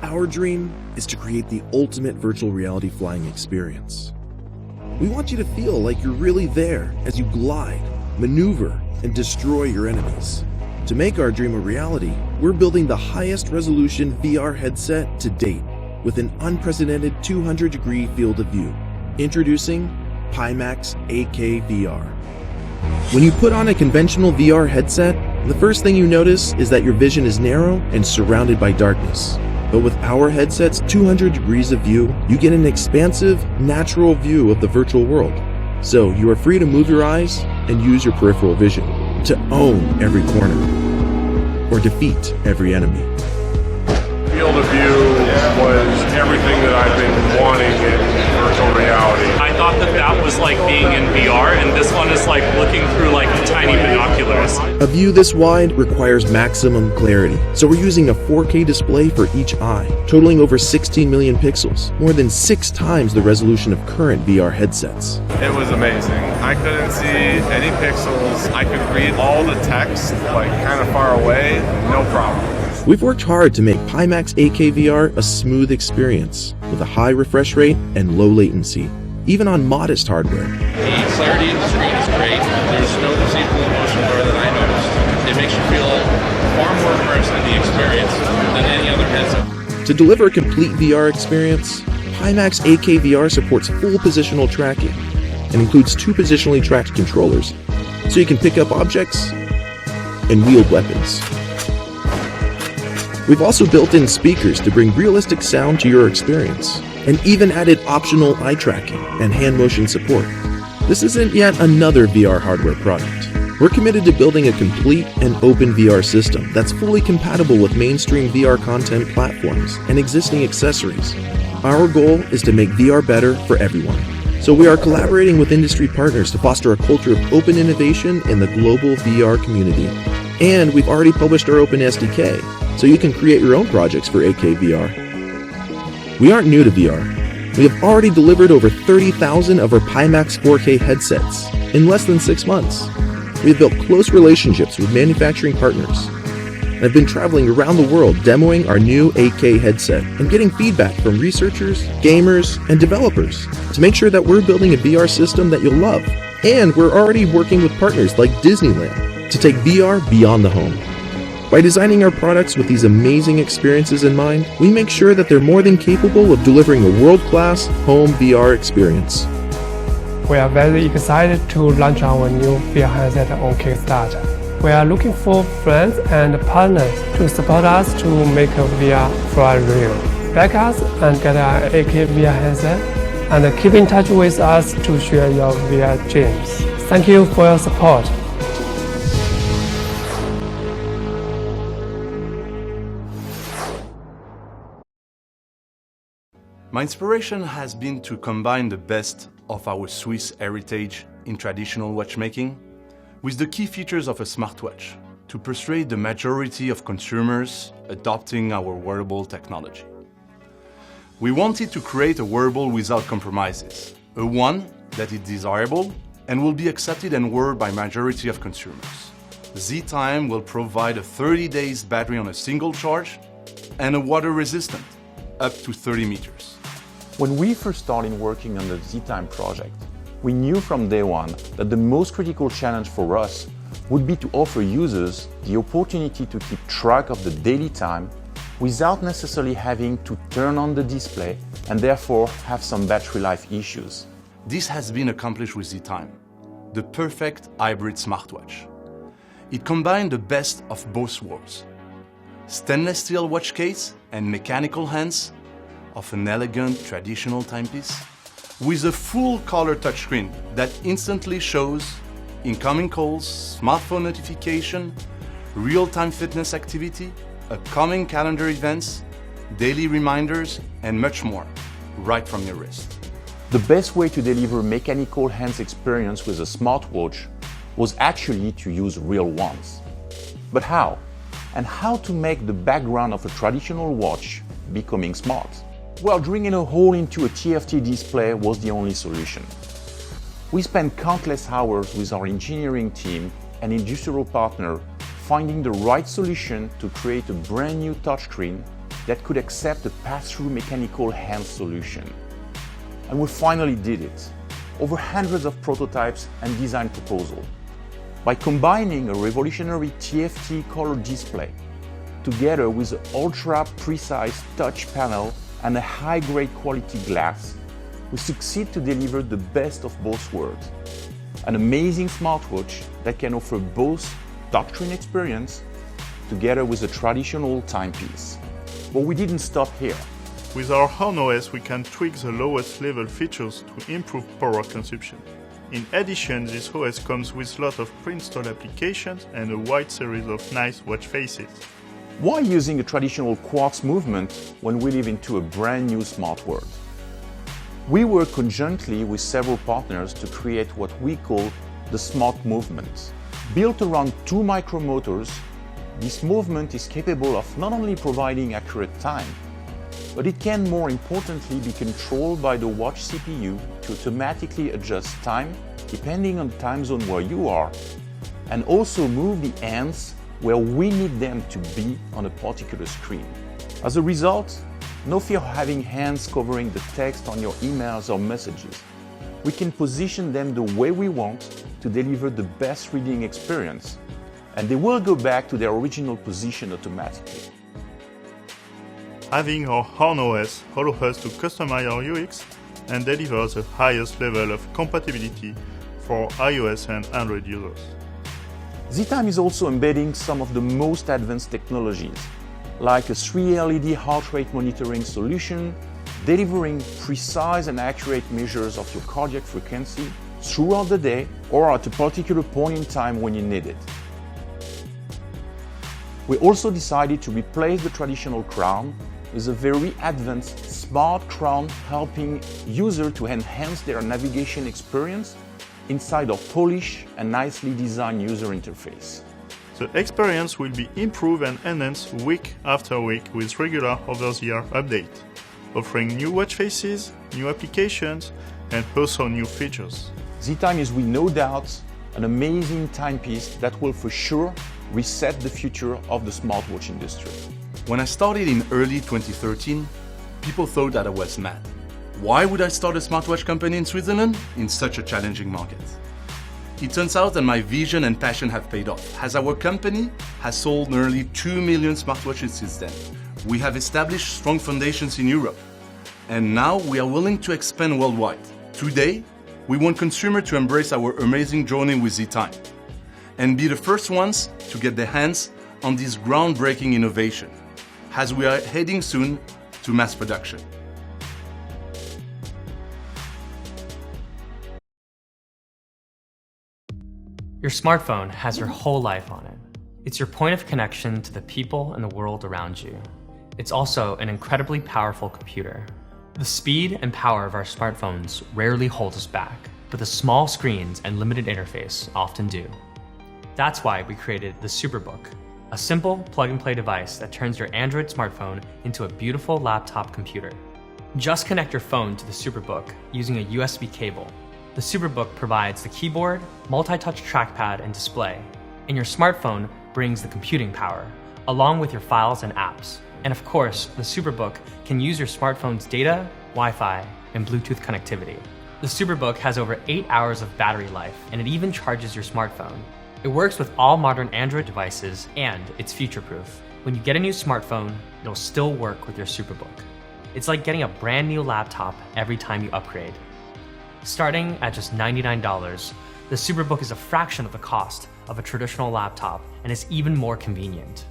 Our dream is to create the ultimate virtual reality flying experience. We want you to feel like you're really there as you glide, maneuver, and destroy your enemies. To make our dream a reality, we're building the highest resolution VR headset to date with an unprecedented 200-degree field of view. Introducing PIMAX 8K VR. When you put on a conventional VR headset, the first thing you notice is that your vision is narrow and surrounded by darkness. But with our headset's 200 degrees of view, you get an expansive, natural view of the virtual world. So you are free to move your eyes and use your peripheral vision to own every corner or defeat every enemy. Field of view was everything that I've been wanting in virtual reality. I thought that was like being in VR, and this one is like looking through like tiny binoculars. A view this wide requires maximum clarity, so we're using a 4K display for each eye, totaling over 16 million pixels, more than 6 times the resolution of current VR headsets. It was amazing. I couldn't see any pixels. I could read all the text, like kind of far away, no problem. We've worked hard to make PIMAX 8K VR a smooth experience with a high refresh rate and low latency, even on modest hardware. The clarity of the screen is great. There's no perceivable motion blur that I noticed. It makes you feel far more immersed in the experience than any other headset. To deliver a complete VR experience, PIMAX 8K VR supports full positional tracking and includes 2 positionally tracked controllers, so you can pick up objects and wield weapons. We've also built in speakers to bring realistic sound to your experience, and even added optional eye tracking and hand motion support. This isn't yet another VR hardware product. We're committed to building a complete and open VR system that's fully compatible with mainstream VR content platforms and existing accessories. Our goal is to make VR better for everyone. So we are collaborating with industry partners to foster a culture of open innovation in the global VR community. And we've already published our Open SDK, so you can create your own projects for 8K VR. We aren't new to VR. We have already delivered over 30,000 of our PIMAX 4K headsets in less than 6 months. We have built close relationships with manufacturing partners and have been traveling around the world demoing our new 8K headset and getting feedback from researchers, gamers, and developers to make sure that we're building a VR system that you'll love. And we're already working with partners like Disneyland to take VR beyond the home. By designing our products with these amazing experiences in mind, we make sure that they're more than capable of delivering a world-class home VR experience. We are very excited to launch our new VR headset on Kickstarter. We are looking for friends and partners to support us to make VR fly real. Back us and get our 8K VR headset, and keep in touch with us to share your VR dreams. Thank you for your support. My inspiration has been to combine the best of our Swiss heritage in traditional watchmaking with the key features of a smartwatch to persuade the majority of consumers adopting our wearable technology. We wanted to create a wearable without compromises, a one that is desirable and will be accepted and worn by majority of consumers. ZTime will provide a 30 days battery on a single charge and a water resistant, up to 30 meters. When we first started working on the ZTime project, we knew from day one that the most critical challenge for us would be to offer users the opportunity to keep track of the daily time without necessarily having to turn on the display and therefore have some battery life issues. This has been accomplished with ZTime, the perfect hybrid smartwatch. It combined the best of both worlds. Stainless steel watch case and mechanical hands of an elegant traditional timepiece with a full color touchscreen that instantly shows incoming calls, smartphone notification, real-time fitness activity, upcoming calendar events, daily reminders, and much more, right from your wrist. The best way to deliver mechanical hands experience with a smartwatch was actually to use real ones. But how? And how to make the background of a traditional watch becoming smart? Well, drilling a hole into a TFT display was the only solution. We spent countless hours with our engineering team and industrial partner finding the right solution to create a brand new touchscreen that could accept a pass-through mechanical hand solution. And we finally did it, over hundreds of prototypes and design proposals. By combining a revolutionary TFT color display together with an ultra-precise touch panel and a high-grade quality glass, we succeed to deliver the best of both worlds. An amazing smartwatch that can offer both touchscreen experience together with a traditional timepiece. But we didn't stop here. With our Horn OS, we can tweak the lowest level features to improve power consumption. In addition, this OS comes with a lot of pre-installed applications and a wide series of nice watch faces. Why using a traditional quartz movement when we live into a brand new smart world? We work conjointly with several partners to create what we call the smart movement. Built around 2 micromotors, this movement is capable of not only providing accurate time, but it can more importantly be controlled by the watch CPU to automatically adjust time depending on the time zone where you are, and also move the hands where we need them to be on a particular screen. As a result, no fear of having hands covering the text on your emails or messages. We can position them the way we want to deliver the best reading experience, and they will go back to their original position automatically. Having our Horn OS allows us to customize our UX and deliver the highest level of compatibility for iOS and Android users. ZTime is also embedding some of the most advanced technologies, like a 3 LED heart rate monitoring solution, delivering precise and accurate measures of your cardiac frequency throughout the day or at a particular point in time when you need it. We also decided to replace the traditional crown with a very advanced smart crown, helping users to enhance their navigation experience inside a polished and nicely designed user interface. The experience will be improved and enhanced week after week with regular over-the-air updates, offering new watch faces, new applications, and also new features. ZTime is with no doubt an amazing timepiece that will for sure reset the future of the smartwatch industry. When I started in early 2013, people thought that I was mad. Why would I start a smartwatch company in Switzerland in such a challenging market? It turns out that my vision and passion have paid off, as our company has sold nearly 2 million smartwatches since then. We have established strong foundations in Europe, and now we are willing to expand worldwide. Today, we want consumers to embrace our amazing journey with ZTime and be the first ones to get their hands on this groundbreaking innovation, as we are heading soon to mass production. Your smartphone has your whole life on it. It's your point of connection to the people and the world around you. It's also an incredibly powerful computer. The speed and power of our smartphones rarely hold us back, but the small screens and limited interface often do. That's why we created the SuperBook, a simple plug-and-play device that turns your Android smartphone into a beautiful laptop computer. Just connect your phone to the SuperBook using a USB cable. The SuperBook provides the keyboard, multi-touch trackpad, and display, and your smartphone brings the computing power, along with your files and apps. And of course, the SuperBook can use your smartphone's data, Wi-Fi, and Bluetooth connectivity. The SuperBook has over 8 hours of battery life, and it even charges your smartphone. It works with all modern Android devices, and it's future-proof. When you get a new smartphone, it'll still work with your SuperBook. It's like getting a brand new laptop every time you upgrade. Starting at just $99, the SuperBook is a fraction of the cost of a traditional laptop and is even more convenient.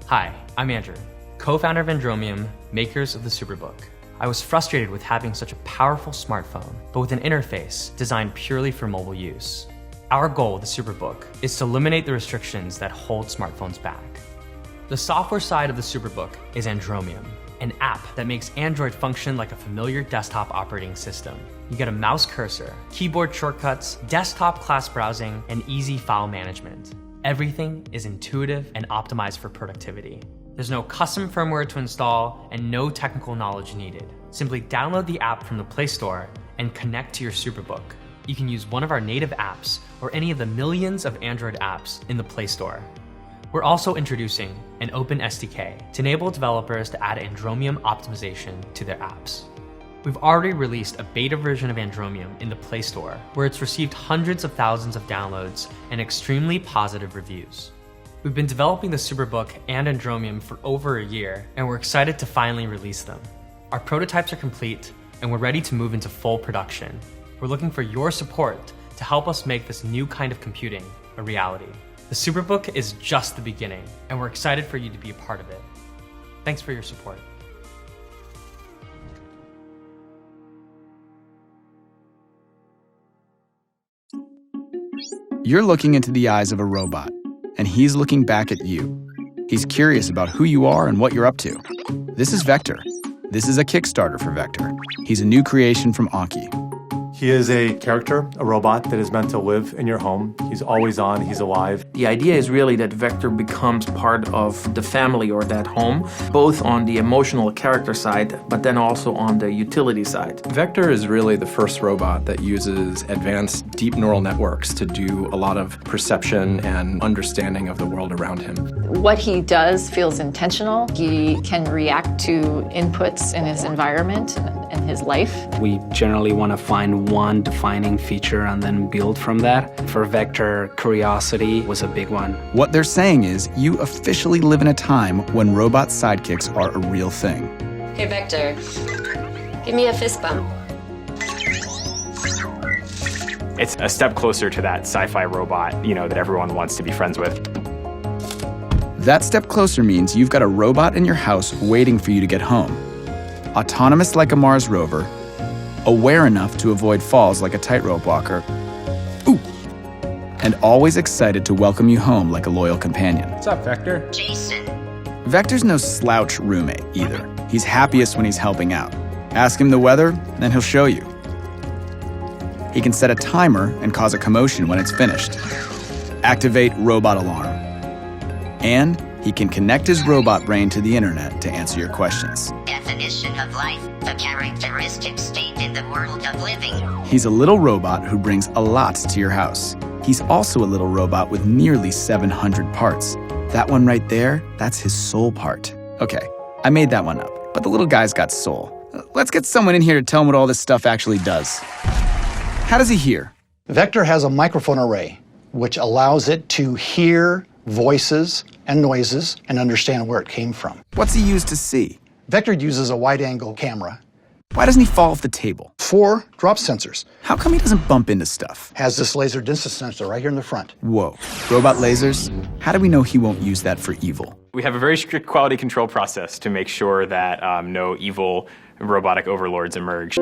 Hi, I'm Andrew, co-founder of Andromium, makers of the SuperBook. I was frustrated with having such a powerful smartphone, but with an interface designed purely for mobile use. Our goal with the SuperBook is to eliminate the restrictions that hold smartphones back. The software side of the SuperBook is Andromium, an app that makes Android function like a familiar desktop operating system. You get a mouse cursor, keyboard shortcuts, desktop class browsing, and easy file management. Everything is intuitive and optimized for productivity. There's no custom firmware to install and no technical knowledge needed. Simply download the app from the Play Store and connect to your SuperBook. You can use one of our native apps or any of the millions of Android apps in the Play Store. We're also introducing an open SDK to enable developers to add Andromium optimization to their apps. We've already released a beta version of Andromium in the Play Store, where it's received hundreds of thousands of downloads and extremely positive reviews. We've been developing the SuperBook and Andromium for over a year, and we're excited to finally release them. Our prototypes are complete, and we're ready to move into full production. We're looking for your support to help us make this new kind of computing a reality. The SuperBook is just the beginning, and we're excited for you to be a part of it. Thanks for your support. You're looking into the eyes of a robot, and he's looking back at you. He's curious about who you are and what you're up to. This is Vector. This is a Kickstarter for Vector. He's a new creation from Anki. He is a character, a robot that is meant to live in your home. He's always on, he's alive. The idea is really that Vector becomes part of the family or that home, both on the emotional character side, but then also on the utility side. Vector is really the first robot that uses advanced deep neural networks to do a lot of perception and understanding of the world around him. What he does feels intentional. He can react to inputs in his environment and his life. We generally want to find one defining feature and then build from that. For Vector, curiosity was a big one. What they're saying is you officially live in a time when robot sidekicks are a real thing. Hey Vector, give me a fist bump. It's a step closer to that sci-fi robot, that everyone wants to be friends with. That step closer means you've got a robot in your house waiting for you to get home. Autonomous like a Mars rover, aware enough to avoid falls like a tightrope walker, and always excited to welcome you home like a loyal companion. What's up, Vector? Jason. Vector's no slouch roommate either. He's happiest when he's helping out. Ask him the weather, and he'll show you. He can set a timer and cause a commotion when it's finished. Activate robot alarm. And he can connect his robot brain to the internet to answer your questions. Definition of life, the characteristic state in the world of living. He's a little robot who brings a lot to your house. He's also a little robot with nearly 700 parts. That one right there, that's his soul part. Okay, I made that one up, but the little guy's got soul. Let's get someone in here to tell him what all this stuff actually does. How does he hear? Vector has a microphone array, which allows it to hear voices and noises and understand where it came from. What's he used to see? Vector uses a wide-angle camera. Why doesn't he fall off the table? 4 drop sensors. How come he doesn't bump into stuff? Has this laser distance sensor right here in the front. Whoa, robot lasers? How do we know he won't use that for evil? We have a very strict quality control process to make sure that no evil robotic overlords emerge.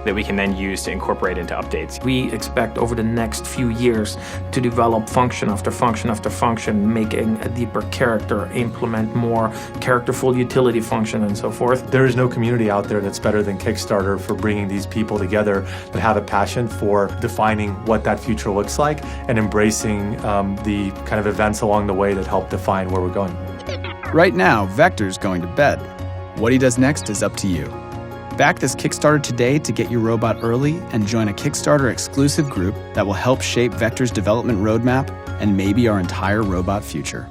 that we can then use to incorporate into updates. We expect over the next few years to develop function after function after function, making a deeper character, implement more characterful utility function and so forth. There is no community out there that's better than Kickstarter for bringing these people together that have a passion for defining what that future looks like and embracing the kind of events along the way that help define where we're going. Right now, Vector's going to bed. What he does next is up to you. Back this Kickstarter today to get your robot early and join a Kickstarter exclusive group that will help shape Vector's development roadmap and maybe our entire robot future.